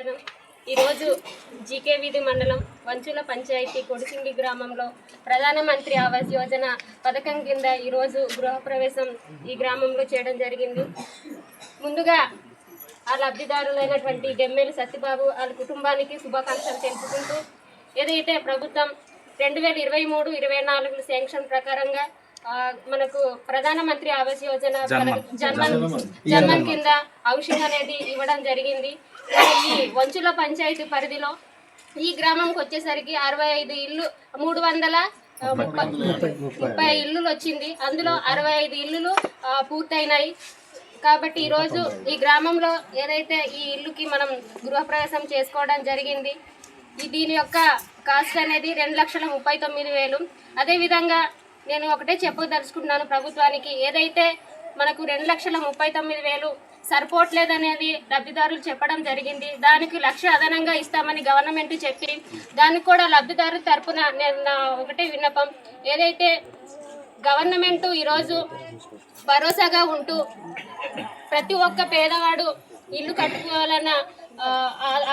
పట్టణం ఈరోజు జీకే వీధి మండలం వంచుల పంచాయతీ కొడిసింగి గ్రామంలో ప్రధానమంత్రి ఆవాస్ యోజన పథకం కింద ఈరోజు గృహప్రవేశం ఈ గ్రామంలో చేయడం జరిగింది. ముందుగా ఆ లబ్ధిదారులైనటువంటి గెమ్మెలి సత్యబాబు వాళ్ళ కుటుంబానికి శుభాకాంక్షలు తెలుపుకుంటూ, ఏదైతే ప్రభుత్వం 2023-24 శాంక్షన్ ప్రకారంగా మనకు ప్రధానమంత్రి ఆవాస్ యోజన జన్మన్ కింద హౌసింగ్ అనేది ఇవ్వడం జరిగింది. ఈ వంచుల పంచాయతీ పరిధిలో ఈ గ్రామంకి వచ్చేసరికి 65 ఇల్లు 330 ఇల్లులు వచ్చింది. అందులో 65 ఇల్లులు పూర్తయినాయి. కాబట్టి ఈరోజు ఈ గ్రామంలో ఏదైతే ఈ ఇల్లుకి మనం గృహప్రవేశం చేసుకోవడం జరిగింది, దీని యొక్క కాస్ట్ అనేది 2,39,000. అదేవిధంగా నేను ఒకటే చెప్పదలుచుకుంటున్నాను ప్రభుత్వానికి, ఏదైతే మనకు 2,39,000 సరిపోవట్లేదనేది లబ్ధిదారులు చెప్పడం జరిగింది. దానికి 1,00,000 అదనంగా ఇస్తామని గవర్నమెంట్ చెప్పి, దానికి కూడా లబ్ధిదారు తరపున నేను ఒకటే విన్నపం, ఏదైతే గవర్నమెంట్ ఈరోజు భరోసాగా ఉంటూ ప్రతి ఒక్క పేదవాడు ఇల్లు కట్టుకోవాలన్న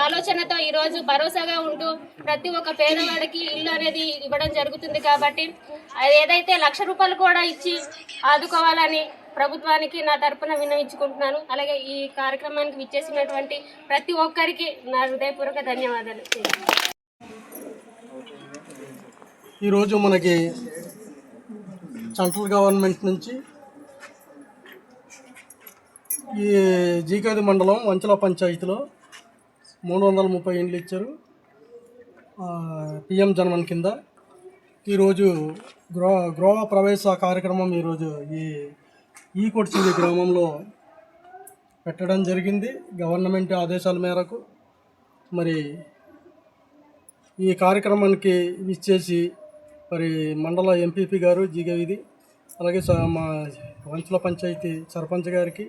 ఆలోచనతో ఈరోజు భరోసాగా ఉంటూ ప్రతి ఒక్క పేదవాడికి ఇల్లు అనేది ఇవ్వడం జరుగుతుంది. కాబట్టి అది ఏదైతే 1,00,000 రూపాయలు కూడా ఇచ్చి ఆదుకోవాలని ప్రభుత్వానికి నా తరపున విన్నవించుకుంటున్నాను. అలాగే ఈ కార్యక్రమానికి విచ్చేసినటువంటి ప్రతి ఒక్కరికి నా హృదయపూర్వక ధన్యవాదాలు. ఈరోజు మనకి సెంట్రల్ గవర్నమెంట్ నుంచి ఈ జీకేది మండలం వంచల పంచాయతీలో 330 ఇండ్లు ఇచ్చారు పిఎం జన్మన్ కింద. ఈరోజు గృహ ప్రవేశ కార్యక్రమం ఈరోజు ఈ కొడిసింగి గ్రామంలో పెట్టడం జరిగింది గవర్నమెంట్ ఆదేశాల మేరకు. మరి ఈ కార్యక్రమానికి విచ్చేసి మరి మండల ఎంపీపీ గారు జీకేవిది, అలాగే మా వంచుల పంచాయతీ సర్పంచ్ గారికి,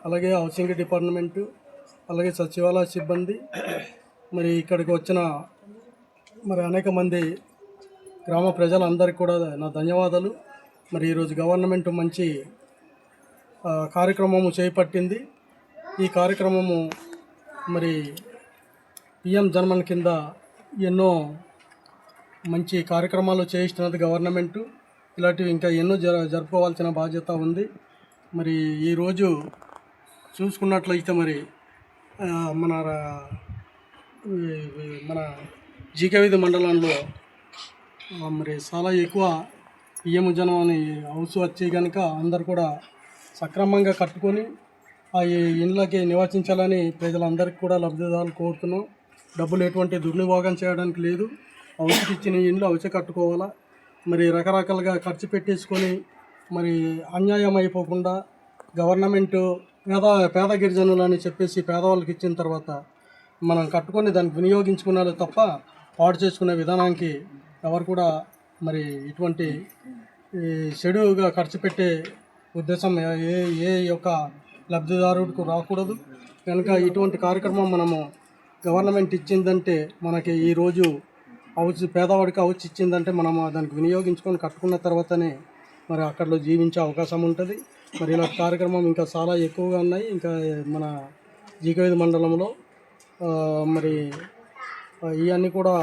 అలాగే హౌసింగ్ డిపార్ట్మెంటు, అలాగే సచివాలయ సిబ్బంది, మరి ఇక్కడికి వచ్చిన మరి అనేక మంది గ్రామ ప్రజలందరికీ కూడా నా ధన్యవాదాలు. మరి ఈరోజు గవర్నమెంట్ మంచి కార్యక్రమము చేపట్టింది. ఈ కార్యక్రమము మరి పిఎం జన్మన్ కింద ఎన్నో మంచి కార్యక్రమాలు చేయిస్తున్నది గవర్నమెంటు. ఇలాంటివి ఇంకా ఎన్నో జరుపుకోవాల్సిన బాధ్యత ఉంది. మరి ఈరోజు చూసుకున్నట్లయితే మరి మన జీకేవిధి మండలంలో మరి చాలా ఎక్కువ పిఎం జన్మని హౌస్ వచ్చి కనుక అందరు కూడా సక్రమంగా కట్టుకొని ఆ ఇండ్లకి నివాసించాలని ప్రజలందరికీ కూడా లబ్ధిదారులు కోరుతున్నాం. డబ్బులు ఎటువంటి దుర్వినియోగం చేయడానికి లేదు. హౌస్కి ఇచ్చిన ఇండ్లు హౌసే కట్టుకోవాలా. మరి రకరకాలుగా ఖర్చు పెట్టేసుకొని మరి అన్యాయం అయిపోకుండా గవర్నమెంటు పేద గిరిజనులు అని చెప్పేసి పేదవాళ్ళకి ఇచ్చిన తర్వాత మనం కట్టుకొని దానికి వినియోగించుకున్నారే తప్ప పాడు చేసుకునే విధానానికి ఎవరు కూడా మరి ఇటువంటి చెడుగా ఖర్చు పెట్టే ఉద్దేశం ఏ యొక్క లబ్ధిదారుడికి రాకూడదు. కనుక ఇటువంటి కార్యక్రమం మనము గవర్నమెంట్ ఇచ్చిందంటే మనకి ఈరోజు హౌస్ పేదవాడికి హౌస్ ఇచ్చిందంటే మనము దానికి వినియోగించుకొని కట్టుకున్న తర్వాతనే మరి అక్కడలో జీవించే అవకాశం ఉంటుంది. మరి ఇలాంటి కార్యక్రమం ఇంకా చాలా ఎక్కువగా ఉన్నాయి. ఇంకా మన జీకేవిధి మండలంలో మరి ఇవన్నీ కూడా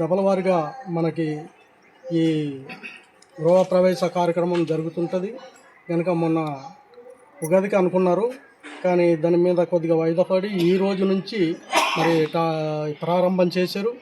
దఫలవారీగా మనకి ఈ గృహప్రవేశ కార్యక్రమం జరుగుతుంటుంది. కనుక మొన్న ఉగాదికి అనుకున్నారు, కానీ దాని మీద కొద్దిగా వాయిదా పడి ఈ రోజు నుంచి మరి ప్రారంభం చేశారు.